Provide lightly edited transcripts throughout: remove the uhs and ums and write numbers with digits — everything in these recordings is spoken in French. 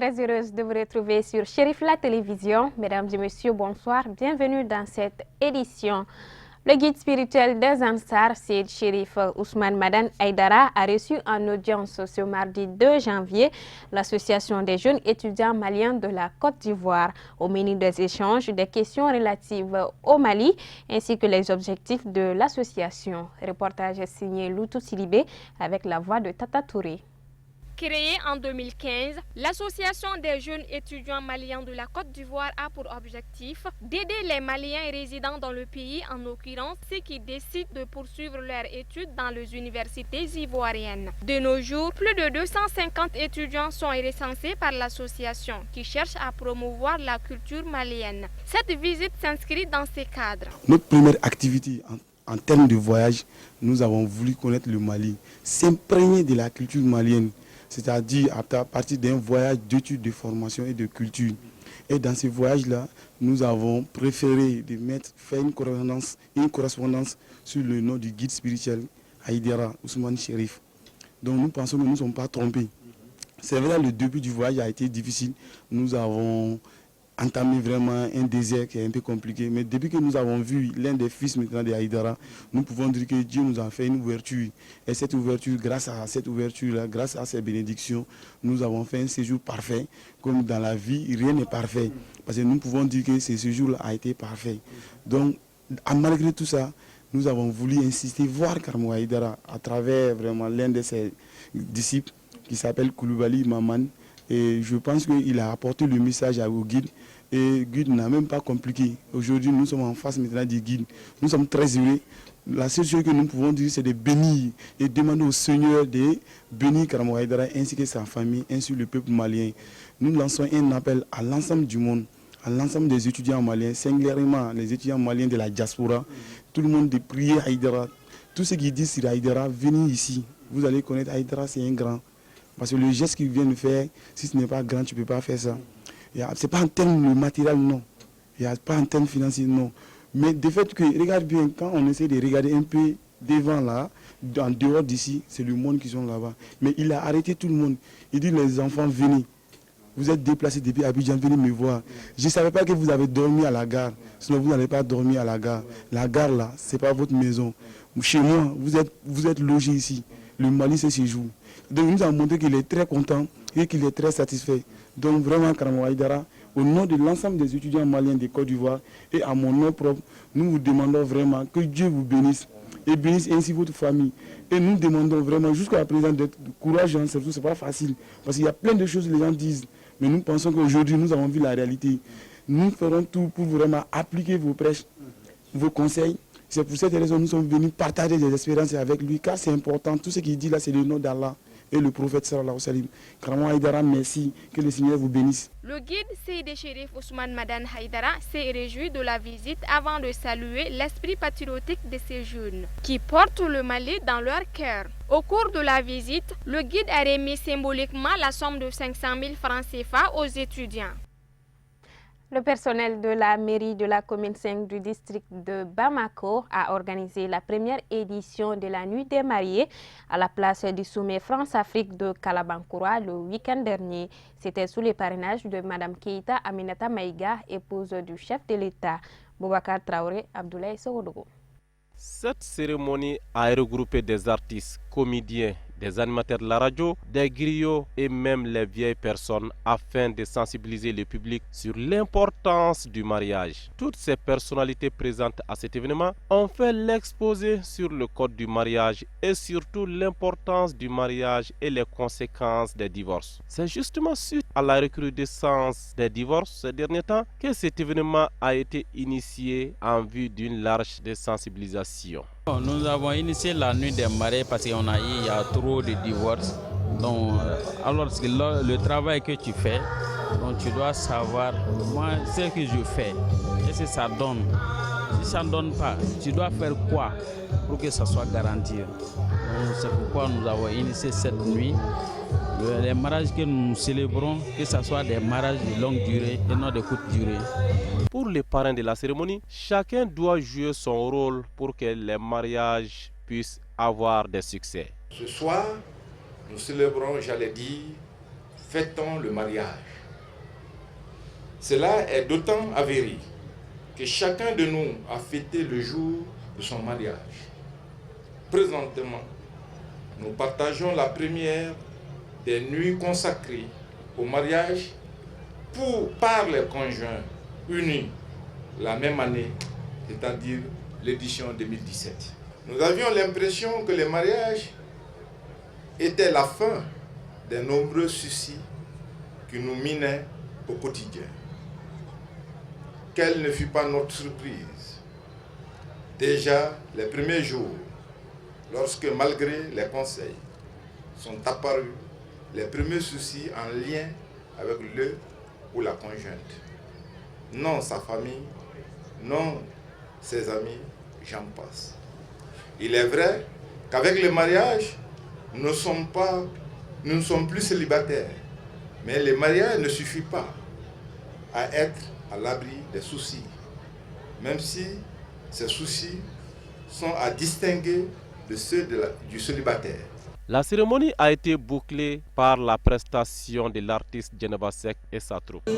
très heureuse de vous retrouver sur Chérif la télévision. Mesdames et messieurs, bonsoir. Bienvenue dans cette édition. Le guide spirituel des Ansar, Seyd Chérif Ousmane Madane Aïdara, a reçu en audience ce mardi 2 janvier l'association des jeunes étudiants maliens de la Côte d'Ivoire. Au menu des échanges, des questions relatives au Mali ainsi que les objectifs de l'association. Reportage signé Loutou Silibé avec la voix de Tata Touré. Créée en 2015, l'Association des jeunes étudiants maliens de la Côte d'Ivoire a pour objectif d'aider les Maliens résidant dans le pays, en l'occurrence ceux qui décident de poursuivre leurs études dans les universités ivoiriennes. De nos jours, plus de 250 étudiants sont recensés par l'association qui cherche à promouvoir la culture malienne. Cette visite s'inscrit dans ces cadres. Notre première activité en termes de voyage, nous avons voulu connaître le Mali, s'imprégner de la culture malienne. C'est-à-dire à partir d'un voyage d'études, de formation et de culture. Et dans ce voyage-là, nous avons préféré faire une correspondance sur le nom du guide spirituel Aïdara Ousmane Chérif. Donc nous pensons que nous ne sommes pas trompés. C'est vrai, le début du voyage a été difficile. Nous avons entamé vraiment un désert qui est un peu compliqué. Mais depuis que nous avons vu l'un des fils maintenant de Aïdara, nous pouvons dire que Dieu nous a fait une ouverture. Et cette ouverture, grâce à cette ouverture-là, grâce à ces bénédictions, nous avons fait un séjour parfait. Comme dans la vie, rien n'est parfait. Parce que nous pouvons dire que ce séjour-là a été parfait. Donc, malgré tout ça, nous avons voulu insister, voir Karmo Aïdara à travers vraiment l'un de ses disciples qui s'appelle Koulibaly Maman. Et je pense qu'il a apporté le message au guide. Et le guide n'a même pas compliqué. Aujourd'hui, nous sommes en face maintenant du guide. Nous sommes très heureux. La seule chose que nous pouvons dire, c'est de bénir et demander au Seigneur de bénir Karamo Aïdara ainsi que sa famille, ainsi que le peuple malien. Nous lançons un appel à l'ensemble du monde, à l'ensemble des étudiants maliens, singulièrement les étudiants maliens de la diaspora. Tout le monde de prier Aïdara. Tous ceux qui disent sur Aïdara, venez ici. Vous allez connaître Aïdara, c'est un grand. Parce que le geste qu'il vient de faire, si ce n'est pas grand, tu ne peux pas faire ça. Ce n'est pas en termes matériels, non. Il n'y a pas en termes financiers, non. Mais de fait que, regarde bien, quand on essaie de regarder un peu devant là, en dehors d'ici, c'est le monde qui sont là-bas. Mais il a arrêté tout le monde. Il dit, les enfants, venez. Vous êtes déplacés depuis Abidjan, venez me voir. Je ne savais pas que vous avez dormi à la gare. Sinon, vous n'allez pas dormir à la gare. La gare, là, ce n'est pas votre maison. Chez moi, vous êtes logés ici. Le Mali, c'est chez vous. Donc, nous avons montré qu'il est très content et qu'il est très satisfait. Donc, vraiment, Karamo Aïdara, au nom de l'ensemble des étudiants maliens de Côte d'Ivoire et à mon nom propre, nous vous demandons vraiment que Dieu vous bénisse et bénisse ainsi votre famille. Et nous demandons vraiment jusqu'à présent d'être courageux, surtout ce n'est pas facile. Parce qu'il y a plein de choses que les gens disent. Mais nous pensons qu'aujourd'hui, nous avons vu la réalité. Nous ferons tout pour vraiment appliquer vos prêches, vos conseils. C'est pour cette raison que nous sommes venus partager des expériences avec lui, car c'est important. Tout ce qu'il dit là, c'est le nom d'Allah et le prophète sallallahu alayhi wa sallam. Karamo Aïdara, merci, que le Seigneur vous bénisse. Le guide Seyd Chérif Ousmane Madane Aïdara s'est réjoui de la visite avant de saluer l'esprit patriotique de ces jeunes qui portent le Mali dans leur cœur. Au cours de la visite, le guide a remis symboliquement la somme de 500 000 francs CFA aux étudiants. Le personnel de la mairie de la commune 5 du district de Bamako a organisé la première édition de la Nuit des mariés à la place du sommet France-Afrique de Kalabankoura le week-end dernier. C'était sous le parrainage de Mme Keïta Aminata Maïga, épouse du chef de l'État, Boubacar Traoré Abdoulaye Sowodogo. Cette cérémonie a regroupé des artistes, comédiens, des animateurs de la radio, des griots et même les vieilles personnes afin de sensibiliser le public sur l'importance du mariage. Toutes ces personnalités présentes à cet événement ont fait l'exposé sur le code du mariage et surtout l'importance du mariage et les conséquences des divorces. C'est justement suite à la recrudescence des divorces ces derniers temps que cet événement a été initié en vue d'une large sensibilisation. Nous avons initié la nuit des mariés parce qu'il y a trop de divorces. Donc, alors le travail que tu fais, donc tu dois savoir, moi, ce que je fais, qu'est-ce que ça donne. Si ça ne donne pas, tu dois faire quoi pour que ça soit garanti. C'est pourquoi nous avons initié cette nuit. Les mariages que nous célébrons, que ce soit des mariages de longue durée et non de courte durée. Pour les parrains de la cérémonie, chacun doit jouer son rôle pour que les mariages puissent avoir des succès. Ce soir, nous célébrons, j'allais dire, fêtons le mariage. Cela est d'autant avéré que chacun de nous a fêté le jour de son mariage. Présentement, nous partageons la première des nuits consacrées au mariage par les conjoints unis la même année, c'est-à-dire l'édition 2017. Nous avions l'impression que le mariage était la fin des nombreux soucis qui nous minaient au quotidien. Quelle ne fut pas notre surprise? Déjà les premiers jours, lorsque malgré les conseils sont apparus les premiers soucis en lien avec le ou la conjointe. Non sa famille, non ses amis, j'en passe. Il est vrai qu'avec le mariage, nous ne sommes plus célibataires. Mais le mariage ne suffit pas à être à l'abri des soucis, même si ces soucis sont à distinguer de ceux du célibataire. La cérémonie a été bouclée par la prestation de l'artiste Djeneba Seck et sa troupe.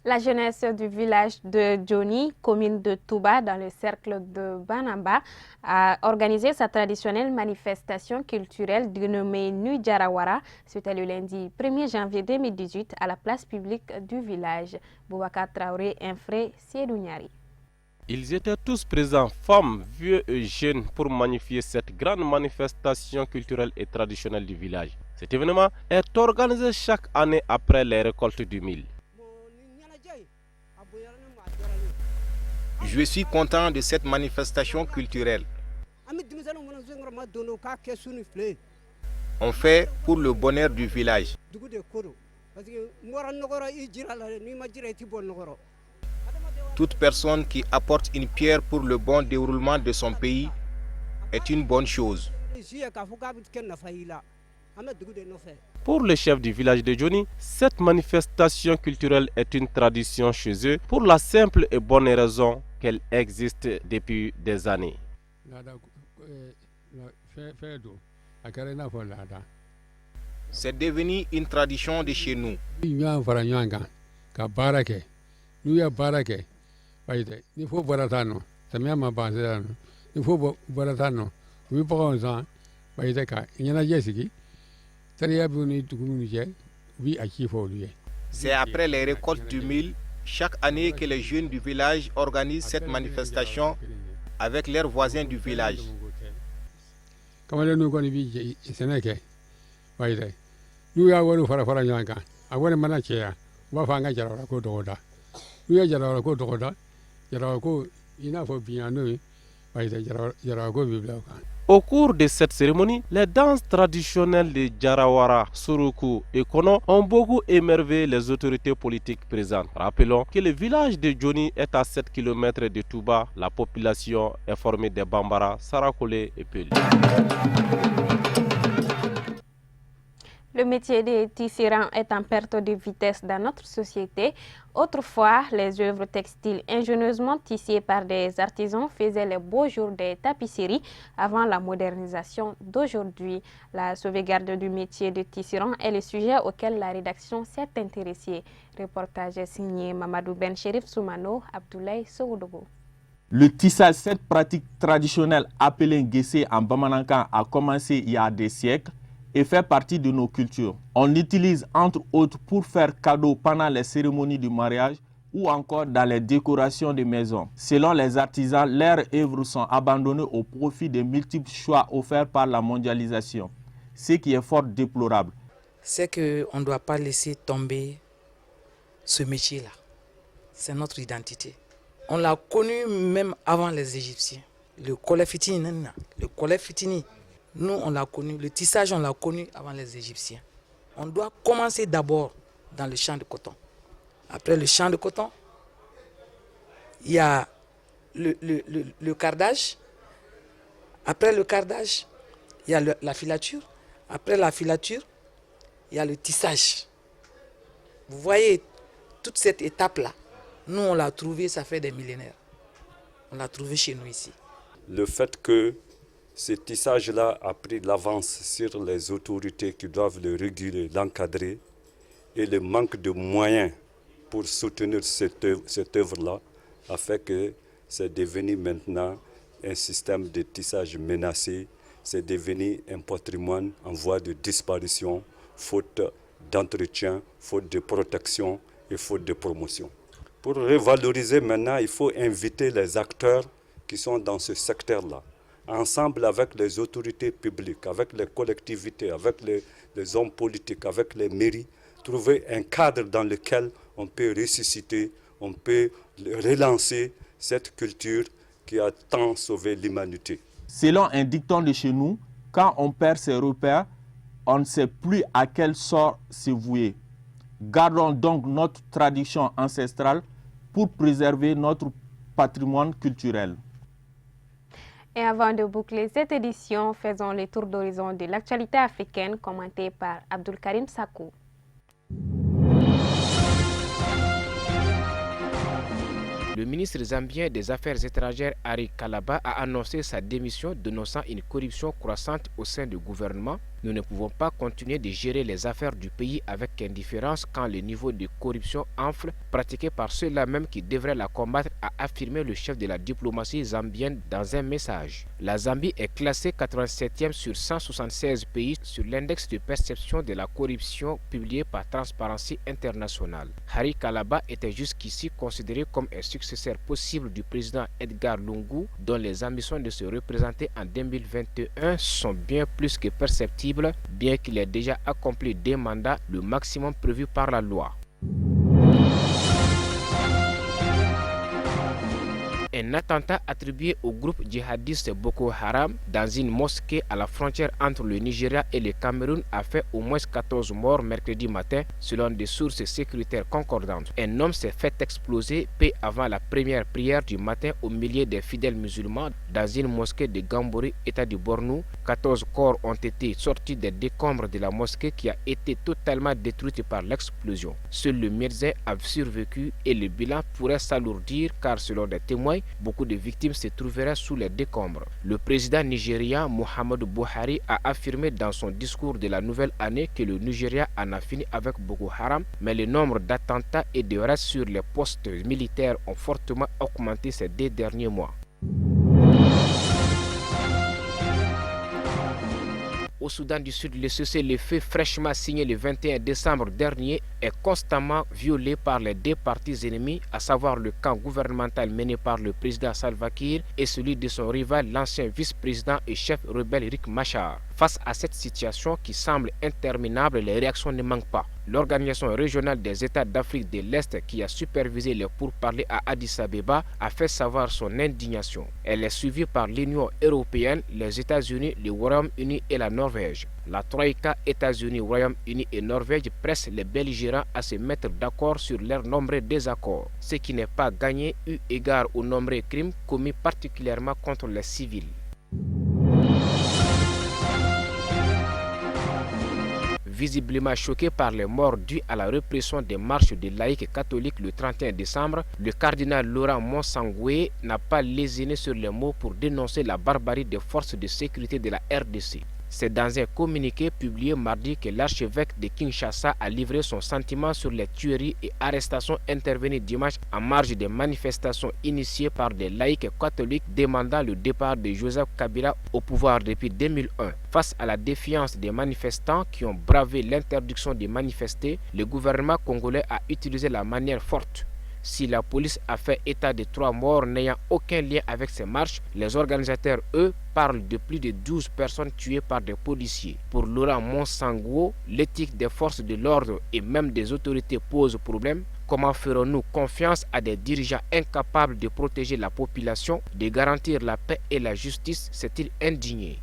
La jeunesse du village de Djoni, commune de Touba, dans le cercle de Banamba, a organisé sa traditionnelle manifestation culturelle dénommée Nuit Jarawara. C'était le lundi 1er janvier 2018 à la place publique du village. Boubacar Traoré, Infré, Siedouniari. Ils étaient tous présents, femmes, vieux et jeunes, pour magnifier cette grande manifestation culturelle et traditionnelle du village. Cet événement est organisé chaque année après les récoltes du mil. Je suis content de cette manifestation culturelle. On fait pour le bonheur du village. Toute personne qui apporte une pierre pour le bon déroulement de son pays est une bonne chose. Pour le chef du village de Djoni, cette manifestation culturelle est une tradition chez eux pour la simple et bonne raison qu'elle existe depuis des années. C'est devenu une tradition de chez nous. C'est après les récoltes du mil, chaque année que les jeunes du village organisent cette manifestation avec leurs voisins du village. Au cours de cette cérémonie, les danses traditionnelles de Jarawara, Suruku et Kono ont beaucoup émerveillé les autorités politiques présentes. Rappelons que le village de Djoni est à 7 km de Touba. La population est formée des Bambara, Sarakole et Peli. Le métier des tisserands est en perte de vitesse dans notre société. Autrefois, les œuvres textiles ingénieusement tissées par des artisans faisaient les beaux jours des tapisseries avant la modernisation d'aujourd'hui. La sauvegarde du métier de tisserand est le sujet auquel la rédaction s'est intéressée. Reportage signé Mamadou Ben Cherif Soumano, Abdoulaye Sogodogo. Le tissage, cette pratique traditionnelle appelée Ngessé en Bamanankan, a commencé il y a des siècles et fait partie de nos cultures. On l'utilise entre autres pour faire cadeau pendant les cérémonies du mariage ou encore dans les décorations de maisons. Selon les artisans, leurs œuvres sont abandonnées au profit des multiples choix offerts par la mondialisation, ce qui est fort déplorable. C'est qu'on ne doit pas laisser tomber ce métier-là. C'est notre identité. On l'a connu même avant les Égyptiens. Le kolé fitini, nous on l'a connu, le tissage on l'a connu avant les Égyptiens. On doit commencer d'abord dans le champ de coton. Après le champ de coton, il y a le cardage. Après le cardage, il y a la filature. Après la filature, il y a le tissage. Vous voyez, toute cette étape-là, nous on l'a trouvé, ça fait des millénaires. On l'a trouvé chez nous ici. Le fait que Ce tissage-là a pris l'avance sur les autorités qui doivent le réguler, l'encadrer, et le manque de moyens pour soutenir cette œuvre-là a fait que c'est devenu maintenant un système de tissage menacé, c'est devenu un patrimoine en voie de disparition, faute d'entretien, faute de protection et faute de promotion. Pour revaloriser maintenant, il faut inviter les acteurs qui sont dans ce secteur-là, ensemble avec les autorités publiques, avec les collectivités, avec les hommes politiques, avec les mairies, trouver un cadre dans lequel on peut ressusciter, on peut relancer cette culture qui a tant sauvé l'humanité. Selon un dicton de chez nous, quand on perd ses repères, on ne sait plus à quel sort se vouer. Gardons donc notre tradition ancestrale pour préserver notre patrimoine culturel. Et avant de boucler cette édition, faisons le tour d'horizon de l'actualité africaine commentée par Abdul Karim Sakou. Le ministre zambien des Affaires étrangères, Hari Kalaba, a annoncé sa démission, dénonçant une corruption croissante au sein du gouvernement. Nous ne pouvons pas continuer de gérer les affaires du pays avec indifférence quand le niveau de corruption enfle, pratiqué par ceux-là même qui devraient la combattre, a affirmé le chef de la diplomatie zambienne dans un message. La Zambie est classée 87e sur 176 pays sur l'index de perception de la corruption publié par Transparency International. Hari Kalaba était jusqu'ici considéré comme un successeur possible du président Edgar Lungu, dont les ambitions de se représenter en 2021 sont bien plus que perceptibles, bien qu'il ait déjà accompli des mandats, le maximum prévu par la loi. Un attentat attribué au groupe djihadiste Boko Haram dans une mosquée à la frontière entre le Nigeria et le Cameroun a fait au moins 14 morts mercredi matin, selon des sources sécuritaires concordantes. Un homme s'est fait exploser peu avant la première prière du matin au milieu des fidèles musulmans dans une mosquée de Gambori, état du Borno. 14 corps ont été sortis des décombres de la mosquée qui a été totalement détruite par l'explosion. Seul le médecin a survécu et le bilan pourrait s'alourdir car selon des témoins, beaucoup de victimes se trouveraient sous les décombres. Le président nigérian Muhammadu Buhari a affirmé dans son discours de la nouvelle année que le Nigeria en a fini avec Boko Haram, mais le nombre d'attentats et de raids sur les postes militaires ont fortement augmenté ces 2 derniers mois. Au Soudan du Sud, le cessez-le-feu fraîchement signé le 21 décembre dernier est constamment violé par les 2 partis ennemis, à savoir le camp gouvernemental mené par le président Salva Kiir et celui de son rival, l'ancien vice-président et chef rebelle Riek Machar. Face à cette situation qui semble interminable, les réactions ne manquent pas. L'Organisation régionale des États d'Afrique de l'Est, qui a supervisé les pourparlers à Addis Abeba, a fait savoir son indignation. Elle est suivie par l'Union européenne, les États-Unis, le Royaume-Uni et la Norvège. La Troïka, États-Unis, Royaume-Uni et Norvège pressent les belligérants à se mettre d'accord sur leurs nombreux désaccords, ce qui n'est pas gagné eu égard aux nombreux crimes commis particulièrement contre les civils. Visiblement choqué par les morts dues à la répression des marches des laïcs catholiques le 31 décembre, le cardinal Laurent Monsangwe n'a pas lésiné sur les mots pour dénoncer la barbarie des forces de sécurité de la RDC. C'est dans un communiqué publié mardi que l'archevêque de Kinshasa a livré son sentiment sur les tueries et arrestations intervenues dimanche en marge des manifestations initiées par des laïcs catholiques demandant le départ de Joseph Kabila au pouvoir depuis 2001. Face à la défiance des manifestants qui ont bravé l'interdiction de manifester, le gouvernement congolais a utilisé la manière forte. Si la police a fait état de 3 morts n'ayant aucun lien avec ces marches, les organisateurs, eux, parlent de plus de 12 personnes tuées par des policiers. Pour Laurent Monsangwo, l'éthique des forces de l'ordre et même des autorités pose problème. Comment ferons-nous confiance à des dirigeants incapables de protéger la population, de garantir la paix et la justice, s'est-il indigné.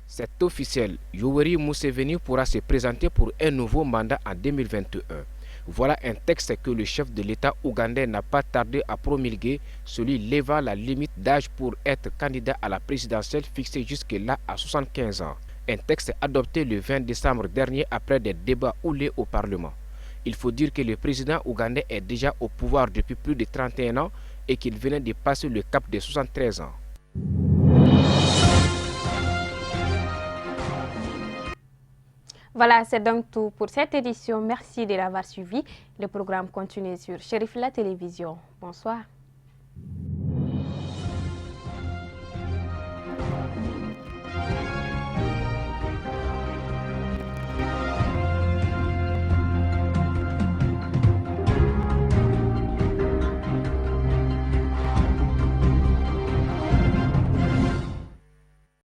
C'est officiel, Yoweri Museveni pourra se présenter pour un nouveau mandat en 2021. Voilà un texte que le chef de l'État ougandais n'a pas tardé à promulguer, celui levant la limite d'âge pour être candidat à la présidentielle fixée jusque-là à 75 ans. Un texte adopté le 20 décembre dernier après des débats houlés au Parlement. Il faut dire que le président ougandais est déjà au pouvoir depuis plus de 31 ans et qu'il venait de passer le cap des 73 ans. Voilà, c'est donc tout pour cette édition. Merci de l'avoir suivi. Le programme continue sur Chérif La Télévision. Bonsoir.